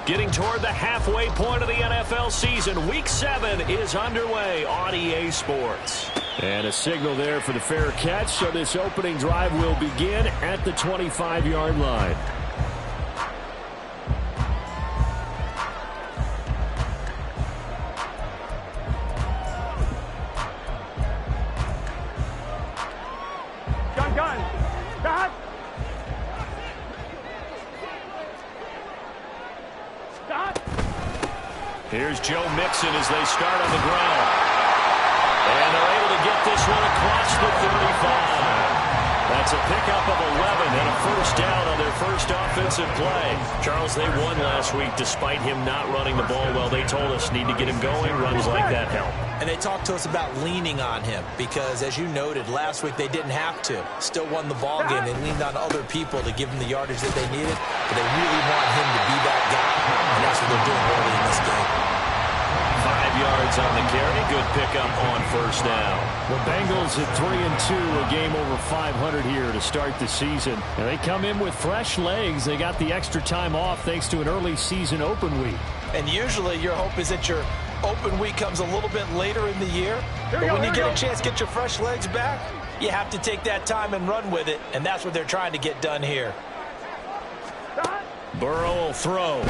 Getting toward the halfway point of the NFL season. Week 7 is underway on EA Sports. And a signal there for the fair catch, so this opening drive will begin at the 25-yard line. Here's Joe Mixon as they start on the ground. And they're able to get this one across the 35. That's a pickup of 11 and a first down on their first offensive play. Charles, they won last week despite him not running the ball well. They told us need to get him going. Runs like that help. And they talked to us about leaning on him because, as you noted, last week they didn't have to. Still won the ball game. They leaned on other people to give them the yardage that they needed. But they really want him to be that guy. And that's what they're doing early in this game. 5 yards on the carry. Good pickup on first down. The Bengals at 3-2, a game over 500 here to start the season. And they come in with fresh legs. They got the extra time off thanks to an early season open week. And usually your hope is that your open week comes a little bit later in the year. But when you get a chance to get your fresh legs back, you have to take that time and run with it. And that's what they're trying to get done here. Burrow will throw.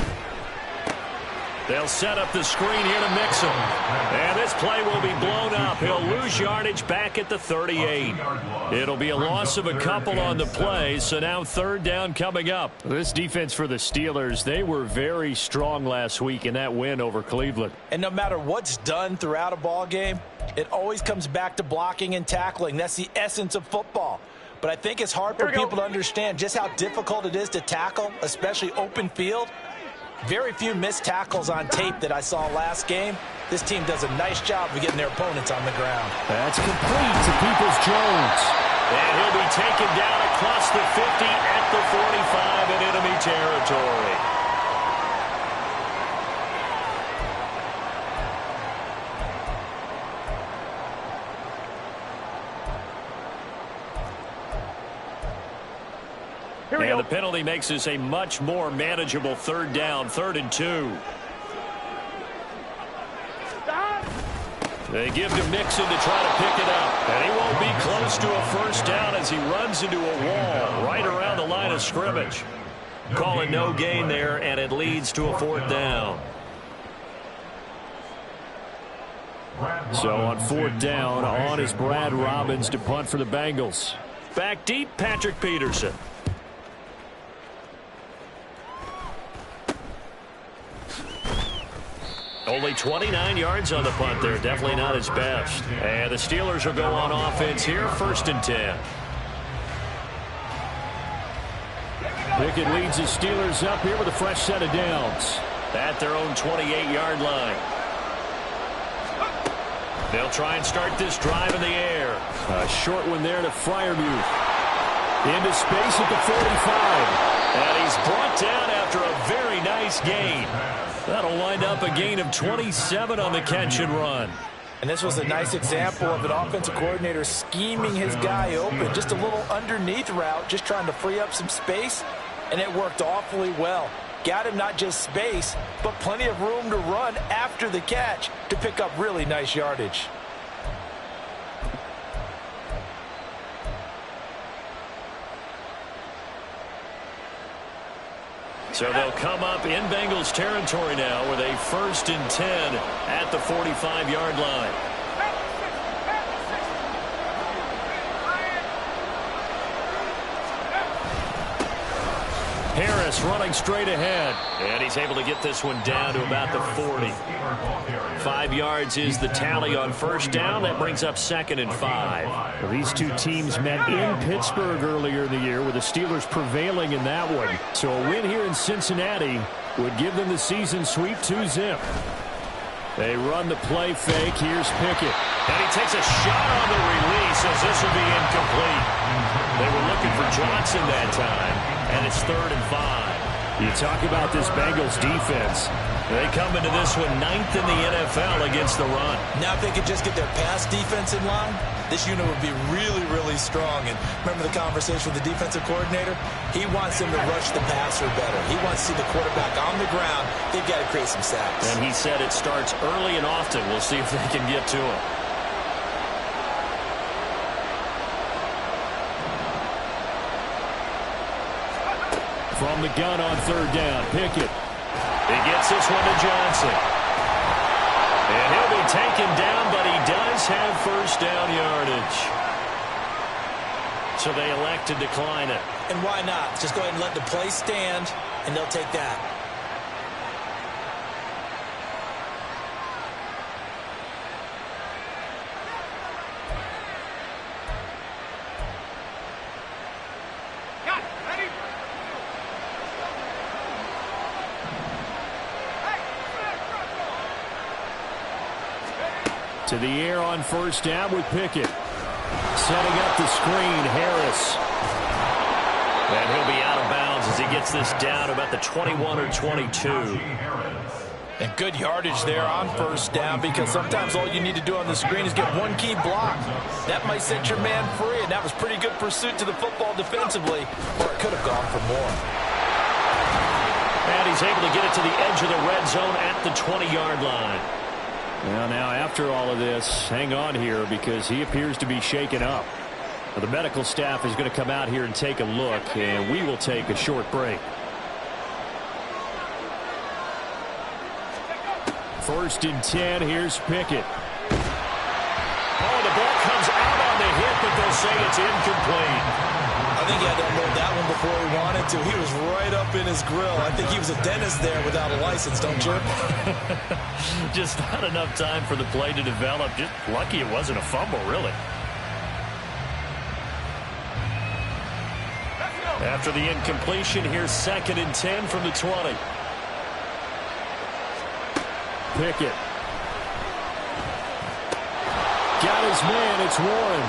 They'll set up the screen here to Mixon. And this play will be blown up. He'll lose yardage back at the 38. It'll be a loss of a couple on the play, so now third down coming up. This defense for the Steelers, they were very strong last week in that win over Cleveland. And no matter what's done throughout a ball game, it always comes back to blocking and tackling. That's the essence of football. But I think it's hard for people to understand just how difficult it is to tackle, especially open field. Very few missed tackles on tape that I saw last game. This team does a nice job of getting their opponents on the ground. That's complete to Peoples-Jones. And he'll be taken down across the 50 at the 45 in enemy territory. And the penalty makes this a much more manageable third down, 3rd and 2. They give to Mixon to try to pick it up. And he won't be close to a first down as he runs into a wall right around the line of scrimmage. Calling no gain there, and it leads to a 4th down. So on 4th down, on is Brad Robbins to punt for the Bengals. Back deep, Patrick Peterson. Only 29 yards on the punt there. Definitely not his best. And the Steelers will go on offense here, 1st and 10. Pickett leads the Steelers up here with a fresh set of downs. At their own 28-yard line. They'll try and start this drive in the air. A short one there to Freiermuth. Into space at the 45. And he's brought down after a very nice gain. That'll wind up a gain of 27 on the catch and run. And this was a nice example of an offensive coordinator scheming his guy open. Just a little underneath route, just trying to free up some space. And it worked awfully well. Got him not just space, but plenty of room to run after the catch to pick up really nice yardage. So they'll come up in Bengals territory now with a 1st and 10 at the 45-yard line. Harris running straight ahead. And he's able to get this one down to about the 40. 5 yards is the tally on first down. That brings up 2nd and 5. Well, these two teams met in Pittsburgh earlier in the year, with the Steelers prevailing in that one. So a win here in Cincinnati would give them the season sweep 2-zip. They run the play fake. Here's Pickett. And he takes a shot on the release as this will be incomplete. They were looking for Johnson that time, and it's 3rd and 5. You talk about this Bengals defense. They come into this one 9th in the NFL against the run. Now if they could just get their pass defense in line, this unit would be really, really strong. And remember the conversation with the defensive coordinator? He wants them to rush the passer better. He wants to see the quarterback on the ground. They've got to create some sacks. And he said it starts early and often. We'll see if they can get to him. From the gun on third down, Pickett. He gets this one to Johnson. And he'll be taken down, but he does have first down yardage. So they elect to decline it. And why not? Just go ahead and let the play stand, and they'll take that. To the air on first down with Pickett. Setting up the screen, Harris. And he'll be out of bounds as he gets this down about the 21 or 22. And good yardage there on first down, because sometimes all you need to do on the screen is get one key block. That might set your man free, and that was pretty good pursuit to the football defensively, or it could have gone for more. And he's able to get it to the edge of the red zone at the 20-yard line. Well, now after all of this, hang on here because he appears to be shaken up. The medical staff is going to come out here and take a look, and we will take a short break. First and 10, here's Pickett. Oh, the ball comes out on the hit, but they'll say it's incomplete. I think he had to unload that one before he wanted to. He was right up in his grill. I think he was a dentist there without a license, don't you? Just not enough time for the play to develop. Just lucky it wasn't a fumble, really. After the incompletion, here's second and 10 from the 20. Pickett. Got his man, it's Warren.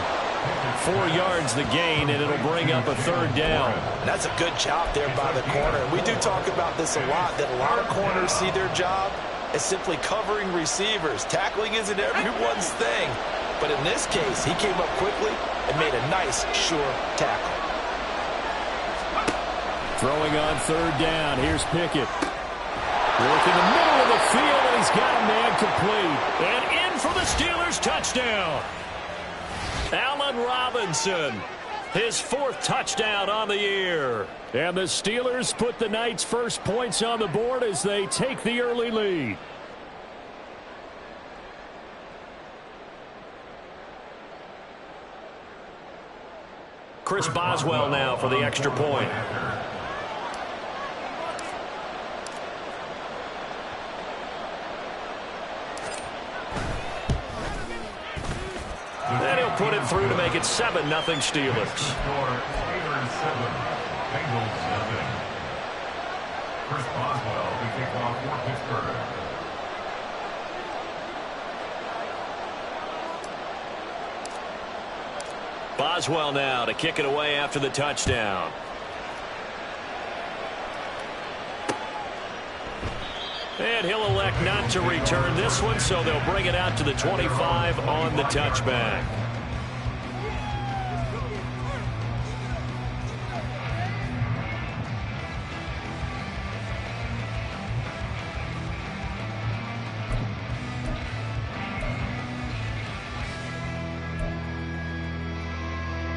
4 yards the gain, and it'll bring up a third down. That's a good job there by the corner. We do talk about this a lot, that a lot of corners see their job as simply covering receivers. Tackling isn't everyone's thing. But in this case, he came up quickly and made a nice, sure tackle. Throwing on third down, here's Pickett. Work in the middle of the field, and he's got a man complete. And in for the Steelers touchdown. Allen Robinson, his 4th touchdown on the year. And the Steelers put the night's first points on the board as they take the early lead. Chris Boswell now for the extra point. And he'll put it through to make it 7-0 Steelers. Chris Boswell to kick off for Pittsburgh. Boswell now to kick it away after the touchdown. And he'll elect not to return this one, so they'll bring it out to the 25 on the touchback.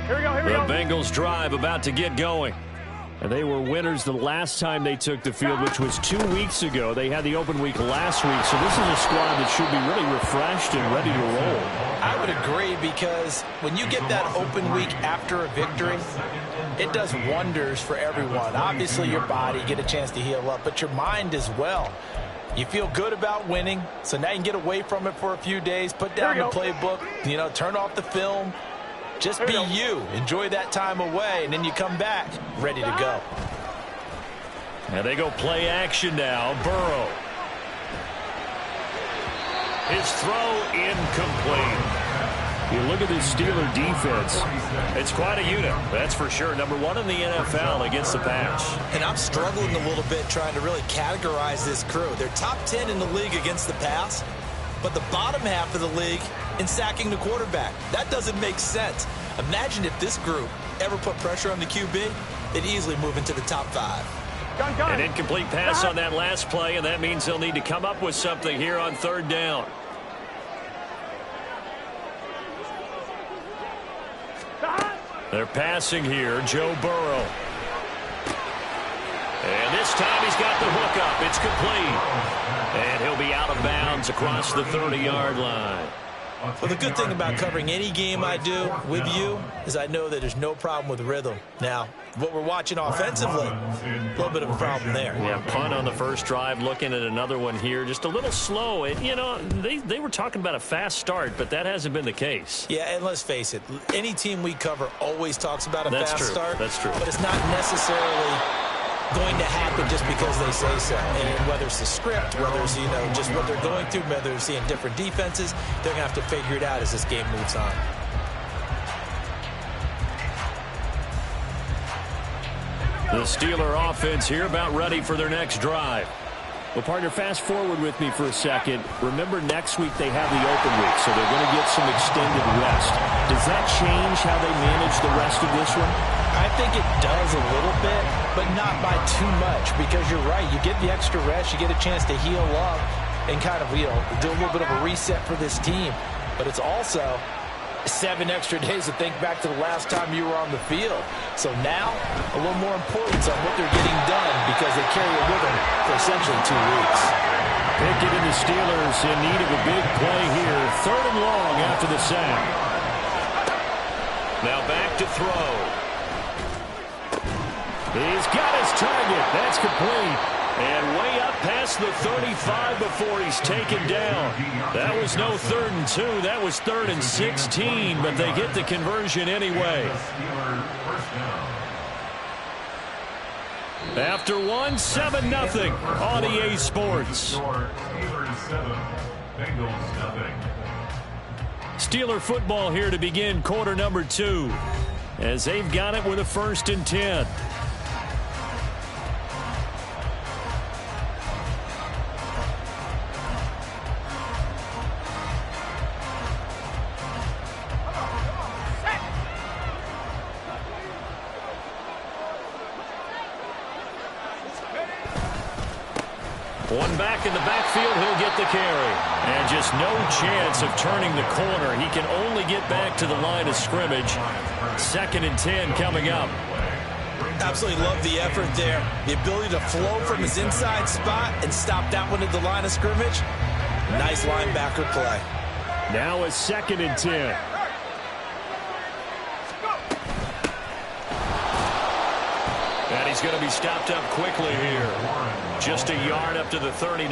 The Bengals drive about to get going. And they were winners the last time they took the field, which was 2 weeks ago. They had the open week last week, so this is a squad that should be really refreshed and ready to roll. I would agree, because when you get that open week after a victory, it does wonders for everyone. Obviously, your body, get a chance to heal up, but your mind as well. You feel good about winning, so now you can get away from it for a few days, put down the playbook, turn off the film. Just be you. Enjoy that time away, and then you come back ready to go. And they go play action now. Burrow. His throw incomplete. You look at this Steeler defense. It's quite a unit, that's for sure. Number 1 in the NFL against the pass. And I'm struggling a little bit trying to really categorize this crew. They're top 10 in the league against the pass, but the bottom half of the league in sacking the quarterback. That doesn't make sense. Imagine if this group ever put pressure on the QB, they'd easily move into the top 5. An incomplete pass on that last play, and that means they'll need to come up with something here on 3rd down. They're passing here, Joe Burrow. And this time he's got the hook up. It's complete. And he'll be out of bounds across the 30-yard line. Well, the good thing about covering any game I do with you is I know that there's no problem with rhythm. Now, what we're watching offensively, a little bit of a problem there. Yeah, punt on the first drive, looking at another one here, just a little slow. And, you know, they were talking about a fast start, but that hasn't been the case. Yeah, and let's face it, any team we cover always talks about a fast start. That's true. But it's not necessarily going to happen just because they say so. And whether it's the script, whether it's, you know, just what they're going through, whether they're seeing different defenses, they're going to have to figure it out as this game moves on. The Steeler offense here about ready for their next drive. Well, partner, fast forward with me for a second. Remember, next week they have the open week, so they're going to get some extended rest. Does that change how they manage the rest of this one? I think it does a little bit, but not by too much, because you're right. You get the extra rest, you get a chance to heal up and kind of, you know, do a little bit of a reset for this team. But it's also 7 extra days to think back to the last time you were on the field. So now, a little more importance on what they're getting done because they carry it with them for essentially 2 weeks. Pickett and the Steelers in need of a big play here. 3rd and long after the sack. Now back to throw. He's got his target. That's complete. And way up past the 35 before he's taken down. That was no 3rd and 2. That was 3rd and 16, but they get the conversion anyway. After 1, 7-0 on EA Sports. Steeler football here to begin quarter number 2 as they've got it with a 1st and 10. One back in the backfield, he'll get the carry. And just no chance of turning the corner. He can only get back to the line of scrimmage. 2nd and 10 coming up. Absolutely love the effort there. The ability to flow from his inside spot and stop that one at the line of scrimmage. Nice linebacker play. Now a 2nd and 10. And he's going to be stopped up quickly here. Just a yard up to the 39.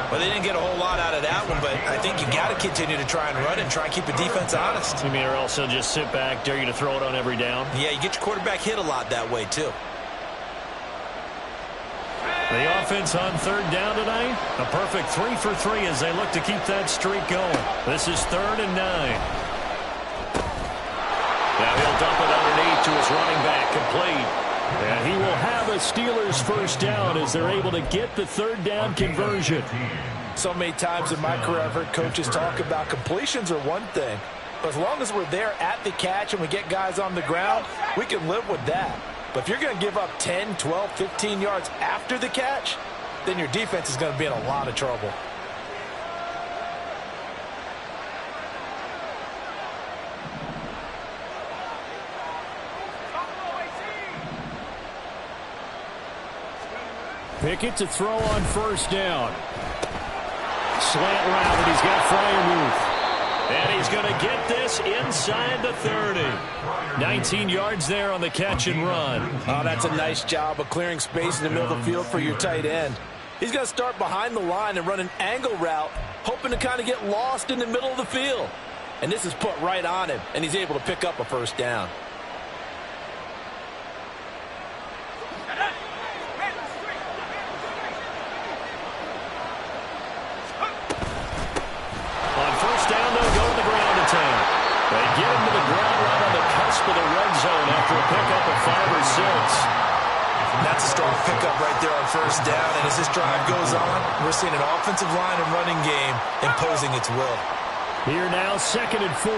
Well, they didn't get a whole lot out of that one, but I think you got to continue to try and run and try and keep the defense honest. You mean, or else they'll just sit back, dare you to throw it on every down? Yeah, you get your quarterback hit a lot that way, too. The offense on 3rd down tonight, a perfect 3 for 3 as they look to keep that streak going. This is 3rd and 9. Now he'll dump it underneath to his running back, complete. And he will have a Steelers 1st down as they're able to get the 3rd down conversion. So many times in my career I've heard coaches talk about completions are one thing. But as long as we're there at the catch and we get guys on the ground, we can live with that. But if you're going to give up 10, 12, 15 yards after the catch, then your defense is going to be in a lot of trouble. Pickett to throw on 1st down. Slant route, and he's got Freiermuth. And he's going to get this inside the 30. 19 yards there on the catch and run. Oh, that's a nice job of clearing space in the middle of the field for your tight end. He's going to start behind the line and run an angle route, hoping to kind of get lost in the middle of the field. And this is put right on him, and he's able to pick up a 1st down. They get him to the ground right on the cusp of the red zone after a pickup of 5 or 6. That's a strong pickup right there on first down, and as this drive goes on, we're seeing an offensive line and running game imposing its will. Here now, 2nd and 4.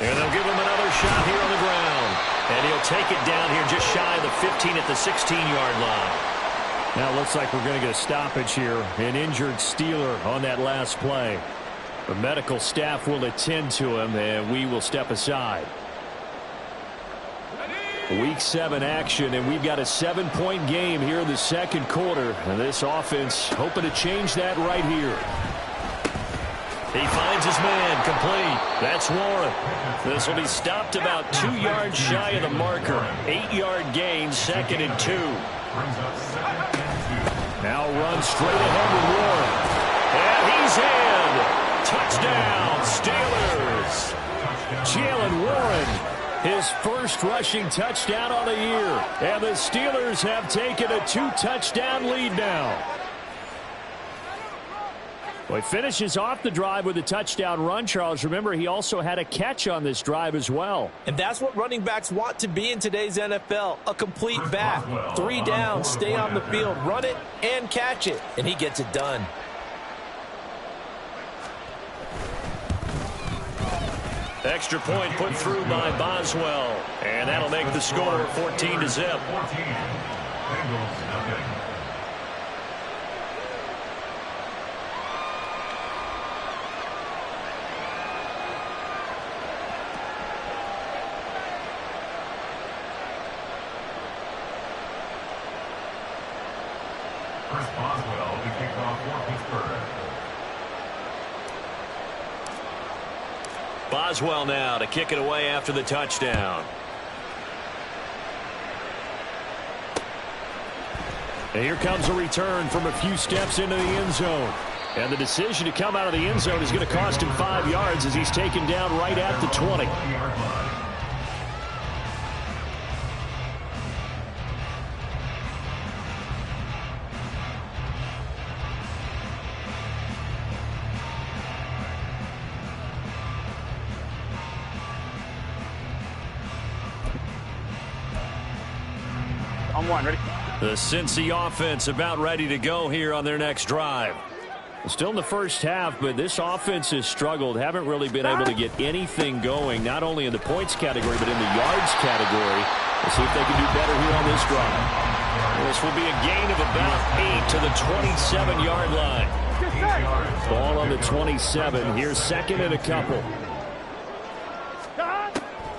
And they'll give him another shot here on the ground. And he'll take it down here just shy of the 15 at the 16-yard line. Now it looks like we're going to get a stoppage here. An injured Steeler on that last play. The medical staff will attend to him, and we will step aside. Week 7 action, and we've got a 7-point game here in the second quarter. And this offense hoping to change that right here. He finds his man, complete. That's Warren. This will be stopped about 2 yards shy of the marker. 8-yard gain, 2nd and 2. Now run straight ahead with Warren. And he's in. Touchdown, Steelers. Jalen Warren, his first rushing touchdown on the year. And the Steelers have taken a 2-touchdown lead now. Well, he finishes off the drive with a touchdown run, Charles. Remember, he also had a catch on this drive as well. And that's what running backs want to be in today's NFL, a complete back. 3 downs, stay on the field, run it, and catch it. And he gets it done. Extra point put through by Boswell. And that'll make the score 14-0. Boswell to kick off for Pittsburgh. Boswell now to kick it away after the touchdown. And here comes a return from a few steps into the end zone. And the decision to come out of the end zone is going to cost him 5 yards as he's taken down right at the 20. On one, ready? The Cincy offense about ready to go here on their next drive. Still in the first half, but this offense has struggled. Haven't really been able to get anything going, not only in the points category, but in the yards category. We'll see if they can do better here on this drive. This will be a gain of about 8 to the 27-yard line. Ball on the 27. Here's 2nd and a couple.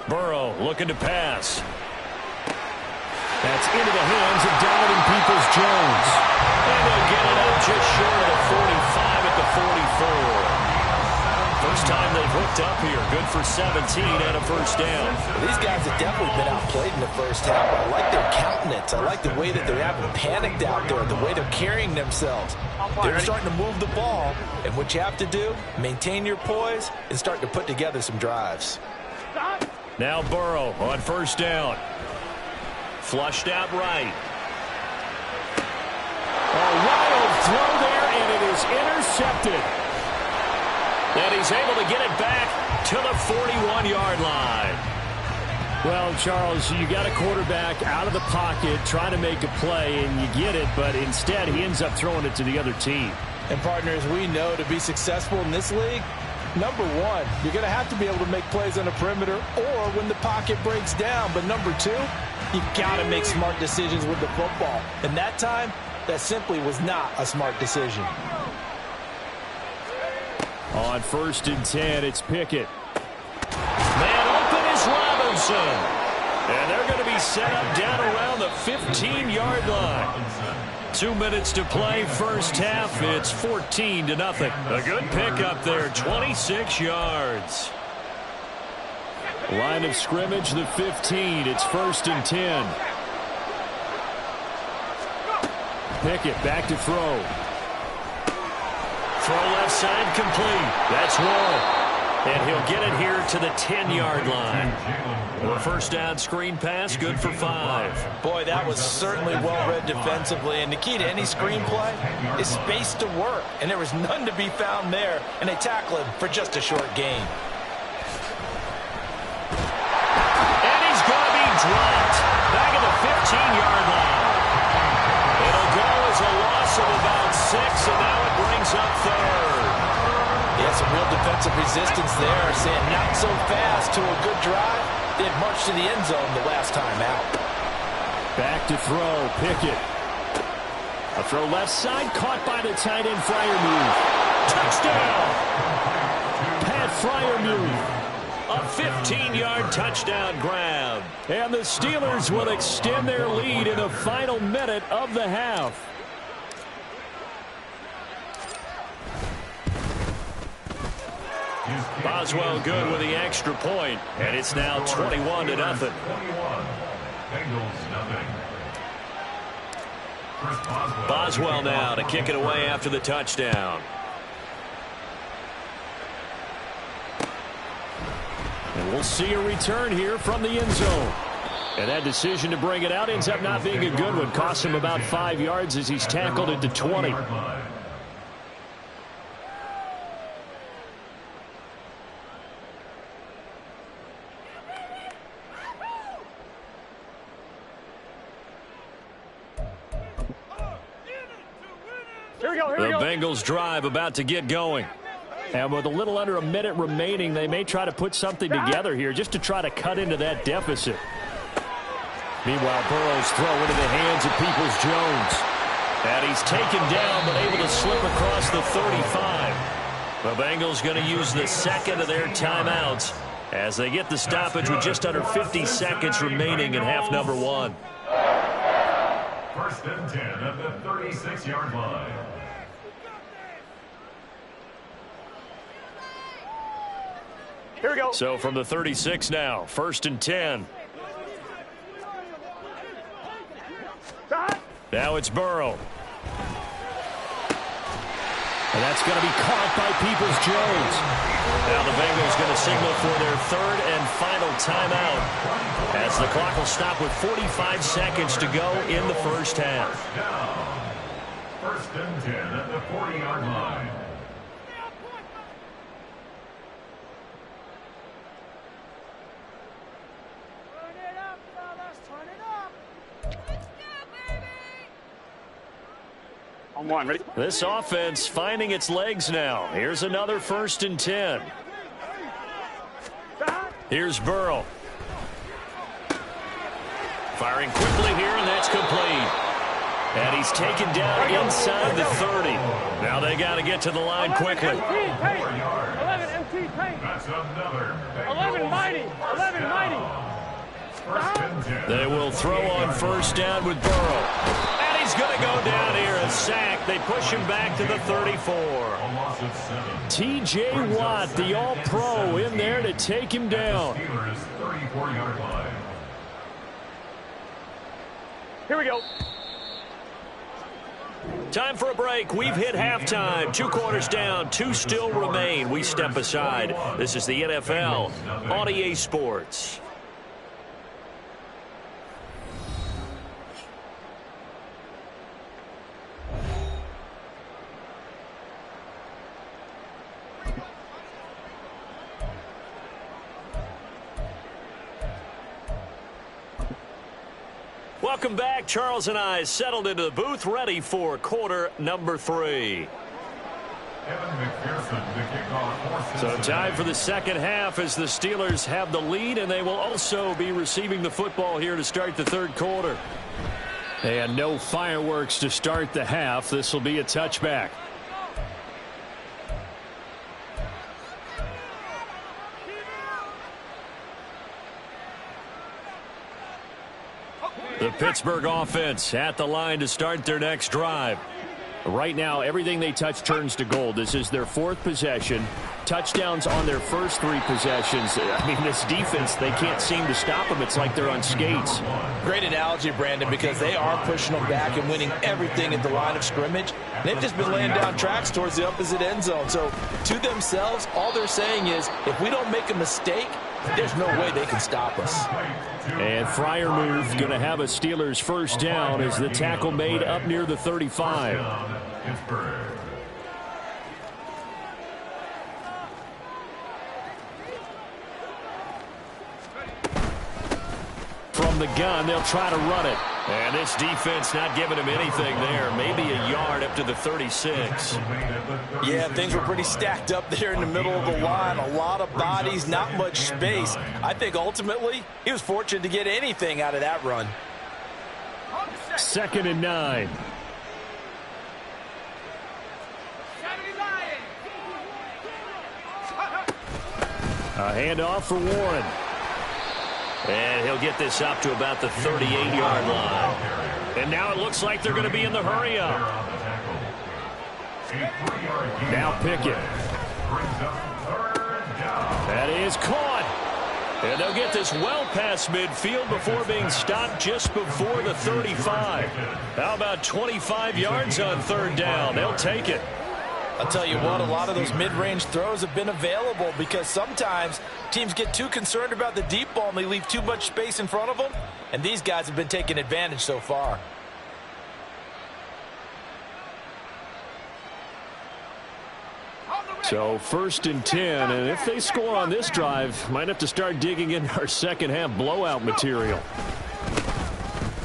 Burrow looking to pass. That's into the hands of Donovan Peoples-Jones. And they'll get it out just short of the 45 at the 44. First time they've hooked up here. Good for 17 and a first down. These guys have definitely been outplayed in the first half. I like their countenance. I like the way that they're having panicked out there, the way they're carrying themselves. They're starting to move the ball. And what you have to do, maintain your poise and start to put together some drives. Now Burrow on first down. Flushed out right. A wild throw there, and it is intercepted. And he's able to get it back to the 41-yard line. Well, Charles, you got a quarterback out of the pocket trying to make a play, and you get it, but instead he ends up throwing it to the other team. And partners, we know to be successful in this league, number one, you're going to have to be able to make plays on the perimeter or when the pocket breaks down. But number two, you've got to make smart decisions with the football. And that time, that simply was not a smart decision. On 1st and 10, it's Pickett. Man open is Robinson. And they're going to be set up down around the 15-yard line. 2 minutes to play, first half. It's 14-0. A good pickup there, 26 yards. Line of scrimmage, the 15. It's 1st and 10. Pickett back to throw. Throw left side complete. That's one. And he'll get it here to the 10-yard line. The first down screen pass, good for 5. Boy, that was certainly well-read defensively. And the key to any screen play is space to work. And there was none to be found there. And they tackle him for just a short gain. dropped. Back at the 15-yard line. It'll go as a loss of about 6, and now it brings up third. Yeah, some real defensive resistance there, saying not so fast to a good drive. They had marched to the end zone the last time out. Back to throw, Pickett. A throw left side, caught by the tight end, Freiermuth. Touchdown! Pat Freiermuth. A 15-yard touchdown grab. And the Steelers will extend their lead in the final minute of the half. Boswell good with the extra point, and it's now 21-0. 21. Bengals nothing. Boswell now to kick it away after the touchdown. And we'll see a return here from the end zone. And that decision to bring it out ends up not being a good one. Cost him about 5 yards as he's tackled at the 20. The Bengals drive about to get going. And with a little under a minute remaining, they may try to put something together here just to try to cut into that deficit. Meanwhile, Burrow's throw into the hands of Peoples-Jones. And he's taken down but able to slip across the 35. The Bengals going to use the second of their timeouts as they get the stoppage with just under 50 seconds remaining in half number 1. First and 10 at the 36-yard line. Here we go. So from the 36 now, first and 10. Now it's Burrow. And that's going to be caught by Peoples-Jones. Now the Bengals going to signal for their third and final timeout as the clock will stop with 45 seconds to go in the first half. First and 10 at the 40-yard line. On one, ready? This offense finding its legs now. Here's another first and 10. Here's Burrow. Firing quickly here, and that's complete. And he's taken down inside the 30. Now they got to get to the line quickly. 11 MT paint. That's another 11 mighty. 11 mighty. First and 10. They will throw on first down with Burrow. And he's going to go down here, a sack. They push him back to the 34. A loss of 7. T.J. Watt, the all-pro, in there to take him down. Steelers 34-yard line. Here we go. Time for a break. We've hit halftime. 2 quarters down. 2 still remain. We step aside. This is the NFL on EA Sports. Welcome back. Charles and I settled into the booth, ready for quarter number 3. So time for the second half as the Steelers have the lead, and they will also be receiving the football here to start the third quarter. And no fireworks to start the half. This will be a touchback. The Pittsburgh offense at the line to start their next drive. Right now, everything they touch turns to gold. This is their 4th possession. Touchdowns on their first 3 possessions. I mean, this defense, they can't seem to stop them. It's like they're on skates. Great analogy, Brandon, because they are pushing them back and winning everything at the line of scrimmage. They've just been laying down tracks towards the opposite end zone. So, to themselves, all they're saying is, if we don't make a mistake, there's no way they can stop us. And Freiermuth going to have a Steelers first down as the tackle made up near the 35. From the gun. They'll try to run it. And this defense not giving him anything there. Maybe a yard up to the 36. Yeah, things were pretty stacked up there in the middle of the line. A lot of bodies, not much space. I think ultimately he was fortunate to get anything out of that run. 2nd and 9. A handoff for Warren. And he'll get this up to about the 38-yard line. And now it looks like they're going to be in the hurry up. Now Pickett. That is caught. And they'll get this well past midfield before being stopped just before the 35. How about 25 yards on 3rd down? They'll take it. I'll tell you what, a lot of those mid-range throws have been available because sometimes teams get too concerned about the deep ball and they leave too much space in front of them. And these guys have been taking advantage so far. So 1st and 10, and if they score on this drive, might have to start digging in our second-half blowout material.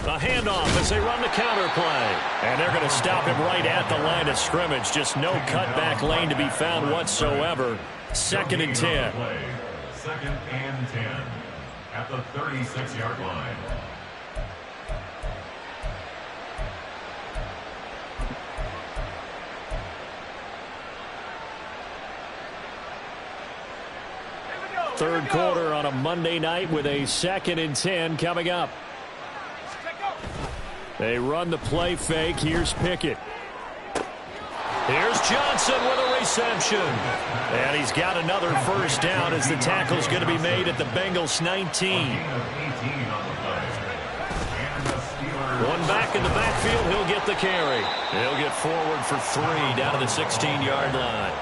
A handoff as they run the counter play. And they're going to stop him right at the line of scrimmage. Just no cutback lane to be found whatsoever. 2nd and 10. 2nd and 10 at the 36-yard line. Third quarter on a Monday night with a 2nd and 10 coming up. They run the play fake. Here's Pickett. Here's Johnson with a reception. And he's got another 1st down as the tackle's going to be made at the Bengals 19. One back in the backfield. He'll get the carry. He'll get forward for 3 down to the 16-yard line.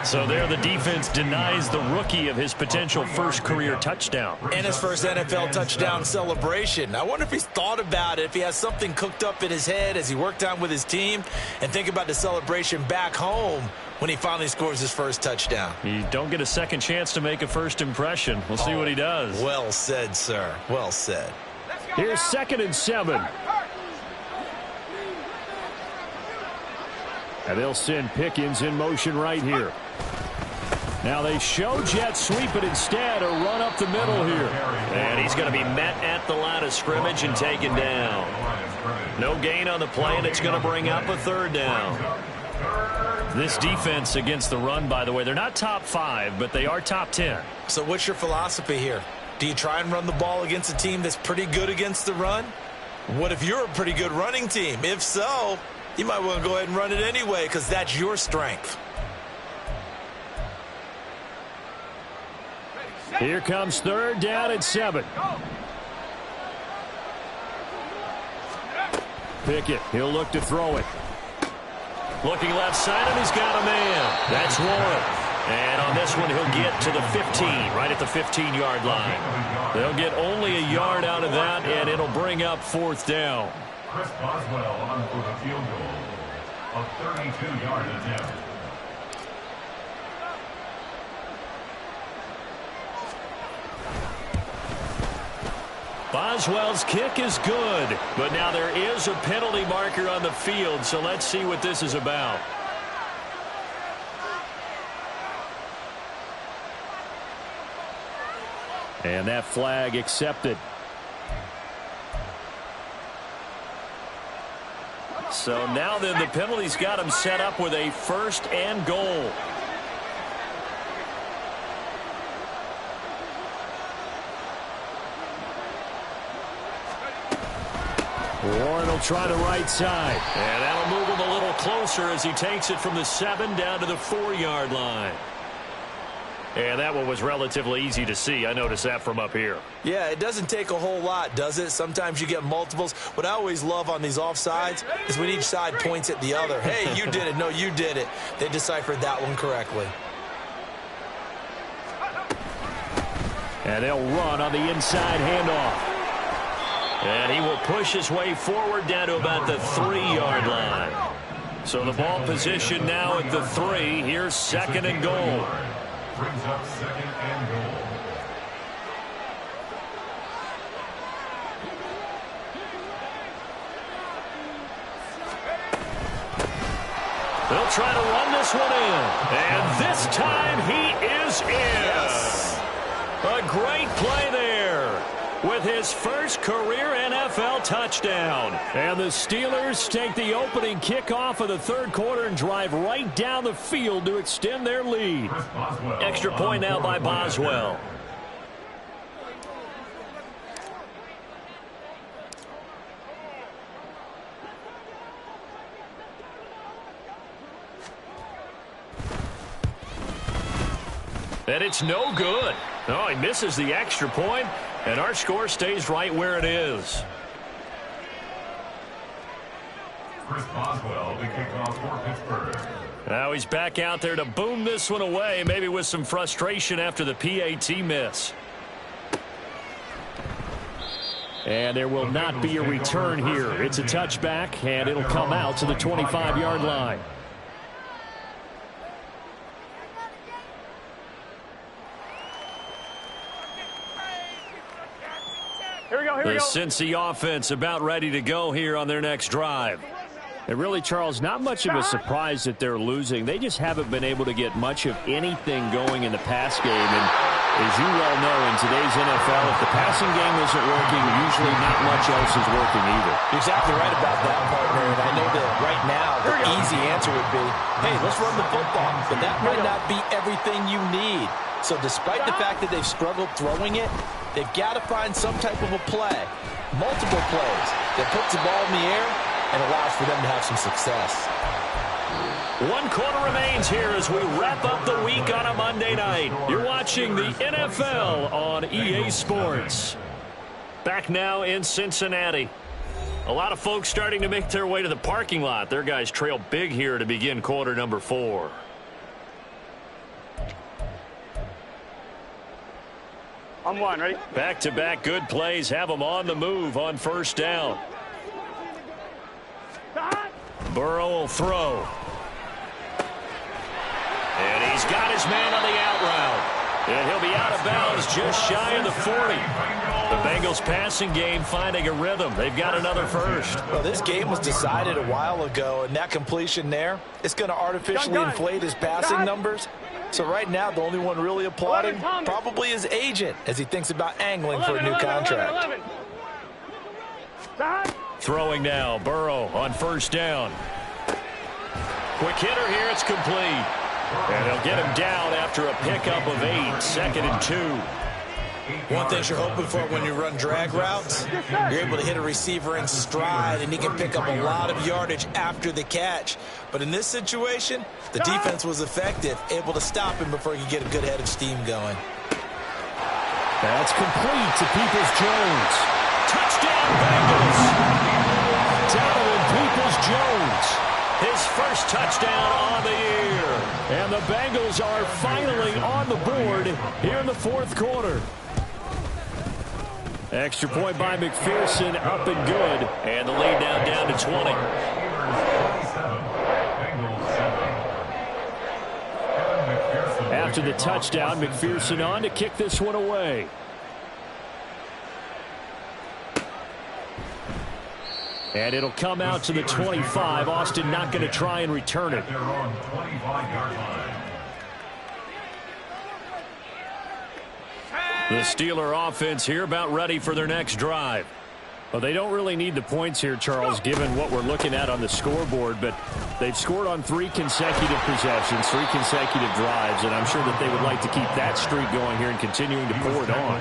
So there the defense denies the rookie of his potential 1st career touchdown. And his 1st NFL touchdown celebration. I wonder if he's thought about it, if he has something cooked up in his head as he worked on with his team, and think about the celebration back home when he finally scores his 1st touchdown. You don't get a second chance to make a 1st impression. We'll see what he does. Well said, sir. Well said. Here's 2nd and 7. And they'll send Pickens in motion right here. Now they show jet sweep, but instead a run up the middle here. And he's going to be met at the line of scrimmage and taken down. No gain on the play, and it's going to bring up a 3rd down. This defense against the run, by the way, they're not top 5, but they are top 10. So what's your philosophy here? Do you try and run the ball against a team that's pretty good against the run? What if you're a pretty good running team? If so, you might want to go ahead and run it anyway because that's your strength. Here comes 3rd down and 7. Pickett, he'll look to throw it. Looking left side, and he's got a man. That's Warren. And on this one, he'll get to the 15, right at the 15-yard line. They'll get only a yard out of that, and it'll bring up 4th down. Chris Boswell on for the field goal. A 32-yard attempt. Boswell's kick is good, but now there is a penalty marker on the field, so let's see what this is about. And that flag accepted. So now then the penalty's got him set up with a 1st and goal. Warren will try the right side. And that'll move him a little closer as he takes it from the 7 down to the 4-yard line. And that one was relatively easy to see. I noticed that from up here. Yeah, it doesn't take a whole lot, does it? Sometimes you get multiples. What I always love on these offsides is when each side points at the other. Hey, you did it. No, you did it. They deciphered that one correctly. And they'll run on the inside handoff. And he will push his way forward down to about the 3-yard line. So the ball position now at the 3. Here's 2nd and goal. Brings up 2nd and goal. He'll try to run this one in. And this time he is in. Yes. A great play there with his first career NFL touchdown. And the Steelers take the opening kickoff of the third quarter and drive right down the field to extend their lead. Extra point now by Boswell. And it's no good. Oh, he misses the extra point, and our score stays right where it is. Chris Boswell, the kickoff for Pittsburgh. Now he's back out there to boom this one away, maybe with some frustration after the PAT miss. And there will not be a return here. It's a touchback, and it'll come out to the 25-yard line. Here we go, here The we go. Cincy offense about ready to go here on their next drive. And really, Charles, not much of a surprise that they're losing. They just haven't been able to get much of anything going in the pass game. And as you well know, in today's NFL, if the passing game isn't working, usually not much else is working either. You're exactly right about that, partner. And I know that right now the easy answer would be, hey, let's run the football. But that might not be everything you need. So despite the fact that they've struggled throwing it, they've got to find some type of a play, multiple plays, that puts the ball in the air and allows for them to have some success. 1 quarter remains here as we wrap up the week on a Monday night. You're watching the NFL on EA Sports. Back now in Cincinnati. A lot of folks starting to make their way to the parking lot. Their guys trail big here to begin quarter number 4. On one, ready? Back-to-back good plays have them on the move on first down. Burrow will throw. And he's got his man on the out route. And he'll be out of bounds just shy of the 40. The Bengals passing game finding a rhythm. They've got another first. Well, this game was decided a while ago, and that completion there, it's going to artificially inflate his passing numbers. So right now, the only one really applauding probably his agent as he thinks about angling for a new contract. Throwing now, Burrow on first down. Quick hitter here, it's complete. And they'll get him down after a pickup of 8, 2nd and 2. One thing you're hoping for when you run drag routes, you're able to hit a receiver in stride, and he can pick up a lot of yardage after the catch. But in this situation, the defense was effective, able to stop him before he could get a good head of steam going. That's complete to Peoples-Jones. Touchdown, Bengals! Donovan Peoples-Jones. His first touchdown on the year. And the Bengals are finally on the board here in the fourth quarter. Extra point by McPherson, up and good. And the lead now down to 20. After the touchdown, McPherson on to kick this one away. And it'll come out to the 25. Austin not going to try and return it. The Steeler offense here about ready for their next drive. Well, they don't really need the points here, Charles, given what we're looking at on the scoreboard, but they've scored on 3 consecutive possessions, 3 consecutive drives, and I'm sure that they would like to keep that streak going here and continuing to pour it on.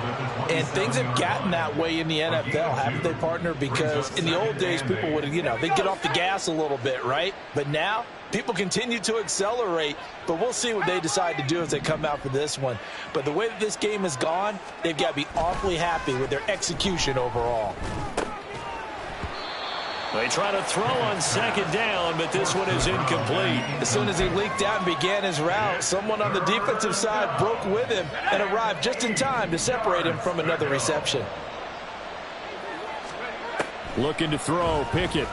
And things have gotten that way in the NFL, haven't they, partner? Because in the old days, people would, they'd get off the gas a little bit, right? But now, people continue to accelerate, but we'll see what they decide to do as they come out for this one. But the way that this game has gone, they've got to be awfully happy with their execution overall. They try to throw on second down, but this one is incomplete. As soon as he leaked out and began his route, someone on the defensive side broke with him and arrived just in time to separate him from another reception. Looking to throw, Pickett.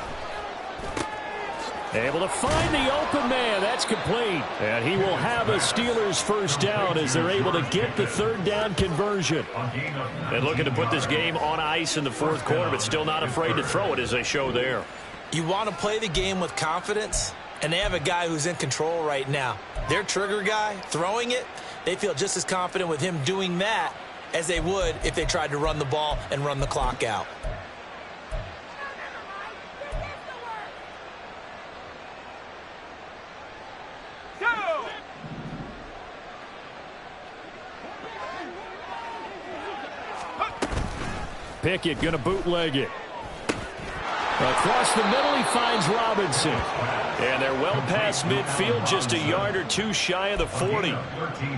Able to find the open man. That's complete. And he will have a Steelers first down as they're able to get the third down conversion. And looking to put this game on ice in the fourth quarter, but still not afraid to throw it as they show there. You want to play the game with confidence, And they have a guy who's in control right now. Their trigger guy, throwing it, they feel just as confident with him doing that as they would if they tried to run the ball and run the clock out. Pickett going to bootleg it. Across the middle, he finds Robinson. And they're well past midfield, just a yard or two shy of the 40.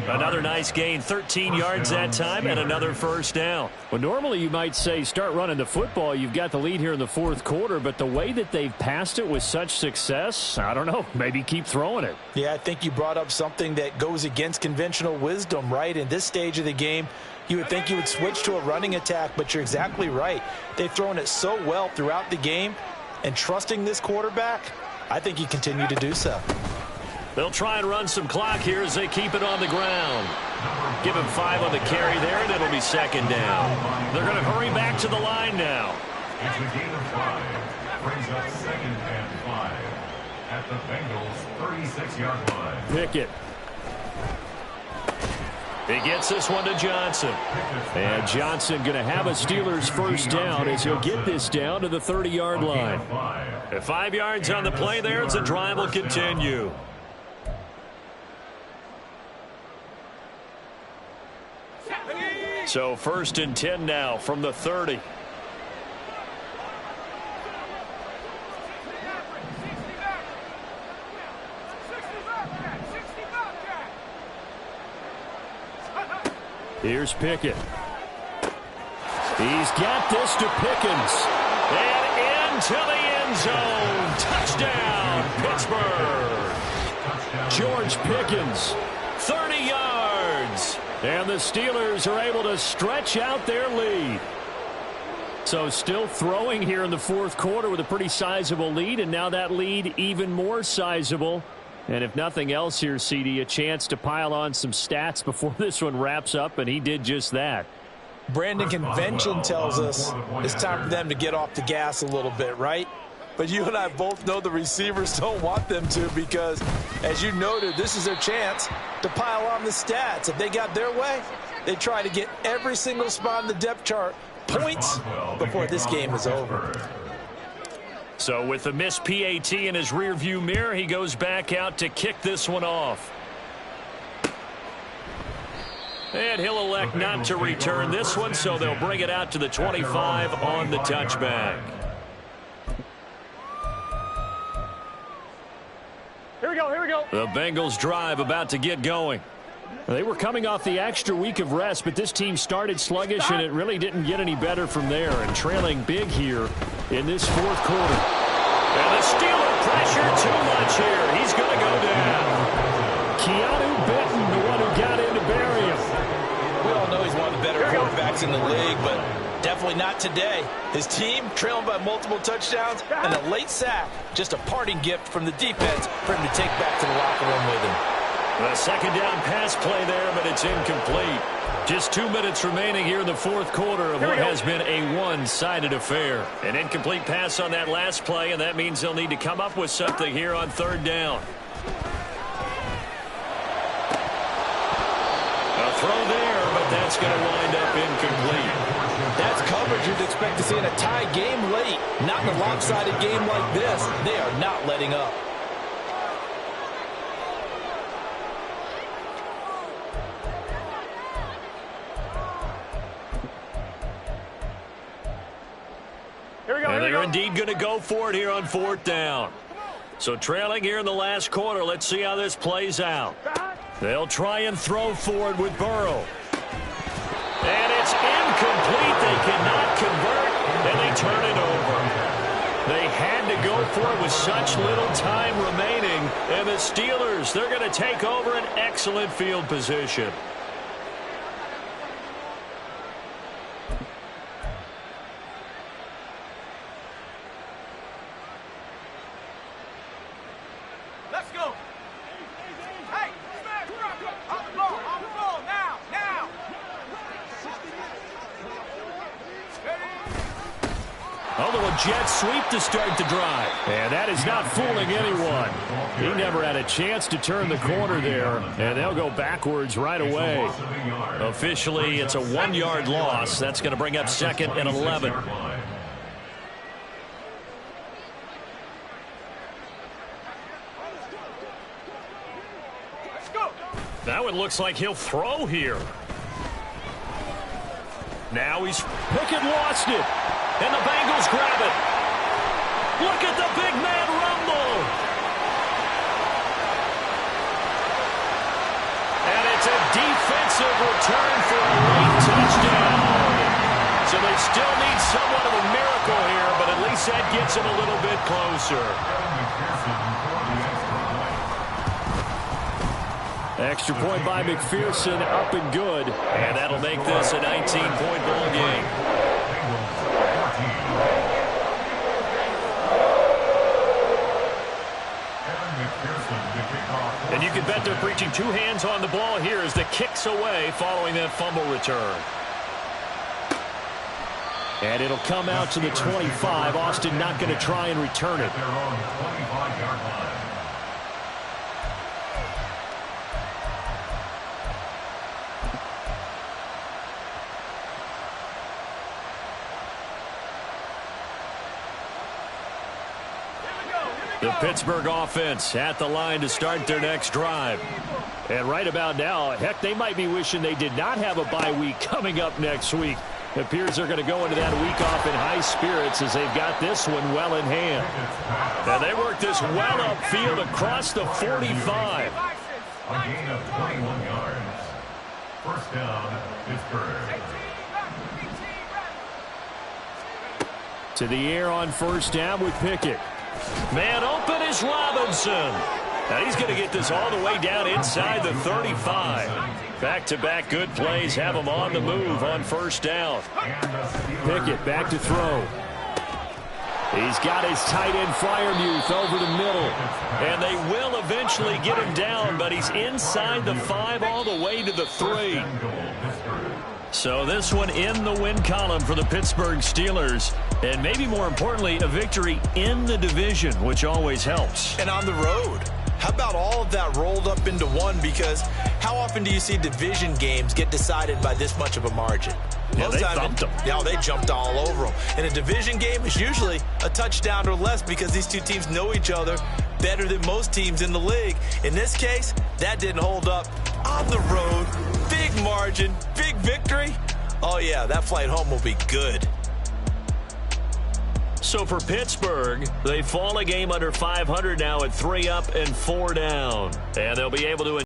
Another nice gain, 13 yards that time, and another first down. Well, normally you might say start running the football. You've got the lead here in the fourth quarter, but the way that they've passed it with such success, I don't know, maybe keep throwing it. Yeah, I think you brought up something that goes against conventional wisdom, right? In this stage of the game, you would think you would switch to a running attack, but you're exactly right. They've thrown it so well throughout the game, and trusting this quarterback, I think you continue to do so. They'll try and run some clock here as they keep it on the ground. Give him 5 on the carry there, and it'll be second down. They're going to hurry back to the line now. It's a gain of 5. Brings up 2nd and 5 at the Bengals' 36-yard line. Pickett. He gets this one to Johnson. And Johnson going to have a Steelers first down as he'll get this down to the 30-yard line. 5 yards on the play there as the drive will continue. So 1st and 10 now from the 30. Here's Pickett. He's got this to Pickens. And into the end zone. Touchdown, Pittsburgh. George Pickens. 30 yards. And the Steelers are able to stretch out their lead. So still throwing here in the fourth quarter with a pretty sizable lead, and now that lead even more sizable. And if nothing else here, CD, a chance to pile on some stats before this one wraps up, and he did just that. Brandon, convention tells us it's time for them to get off the gas a little bit, right? But you and I both know the receivers don't want them to because, as you noted, this is their chance to pile on the stats. If they got their way, they try to get every single spot in the depth chart points before this game is over. So with the missed PAT in his rearview mirror, he goes back out to kick this one off. And he'll elect not to return this one, so they'll bring it out to the 25 on the touchback. Here we go, here we go. The Bengals drive about to get going. They were coming off the extra week of rest, but this team started sluggish, and it really didn't get any better from there. And trailing big here in this fourth quarter. And the Steeler pressure too much here. He's going to go down. Keanu Benton, the one who got in to bury him. We all know he's one of the better quarterbacks in the league, but definitely not today. His team trailing by multiple touchdowns and a late sack. Just a parting gift from the defense for him to take back to the locker room with him. The second down pass play there, but it's incomplete. Just 2 minutes remaining here in the fourth quarter of what has been a one-sided affair. An incomplete pass on that last play, and that means they'll need to come up with something here on third down. A throw there, but that's going to wind up incomplete. That's coverage you'd expect to see in a tie game late. Not in a lopsided game like this. They are not letting up. And they're indeed going to go for it here on fourth down. So trailing here in the last quarter, let's see how this plays out. They'll try and throw forward with Burrow. And it's incomplete. They cannot convert, and they turn it over. They had to go for it with such little time remaining. And the Steelers, they're going to take over an excellent field position. Let's go. Hey, on the ball, now. A little jet sweep to start the drive. And that is not fooling anyone. He never had a chance to turn the corner there, and they'll go backwards right away. Officially, it's a 1-yard loss. That's going to bring up 2nd and 11. Now it looks like he'll throw here. Now Pickett lost it. And the Bengals grab it. Look at the big man rumble. And it's a defensive return for a late touchdown. So they still need somewhat of a miracle here, but at least that gets them a little bit closer. Extra point by McPherson, up and good. And that'll make this a 19-point ball game. And you can bet they're preaching 2 hands on the ball here as the kick's away following that fumble return. And it'll come out to the 25. Austin not going to try and return it. The Pittsburgh offense at the line to start their next drive. And right about now, heck, they might be wishing they did not have a bye week coming up next week. It appears they're going to go into that week off in high spirits as they've got this one well in hand. And they work this well upfield across the 45. A gain of 21 yards. First down, Pittsburgh. To the air on first down with Pickett. Man open is Robinson. Now he's going to get this all the way down inside the 35. Back-to-back good plays have him on the move on first down. Pickett back to throw. He's got his tight end Freiermuth over the middle. And they will eventually get him down, but he's inside the 5 all the way to the 3. So this one in the win column for the Pittsburgh Steelers. And maybe more importantly, a victory in the division, which always helps. And on the road. How about all of that rolled up into one? Because how often do you see division games get decided by this much of a margin? Yeah, they thumped them. Yeah, they jumped all over them. And a division game is usually a touchdown or less because these two teams know each other better than most teams in the league. In this case, that didn't hold up. On the road, big margin, big victory. Oh, yeah, that flight home will be good. So for Pittsburgh, they fall a game under 500 now at 3 up and 4 down. And they'll be able to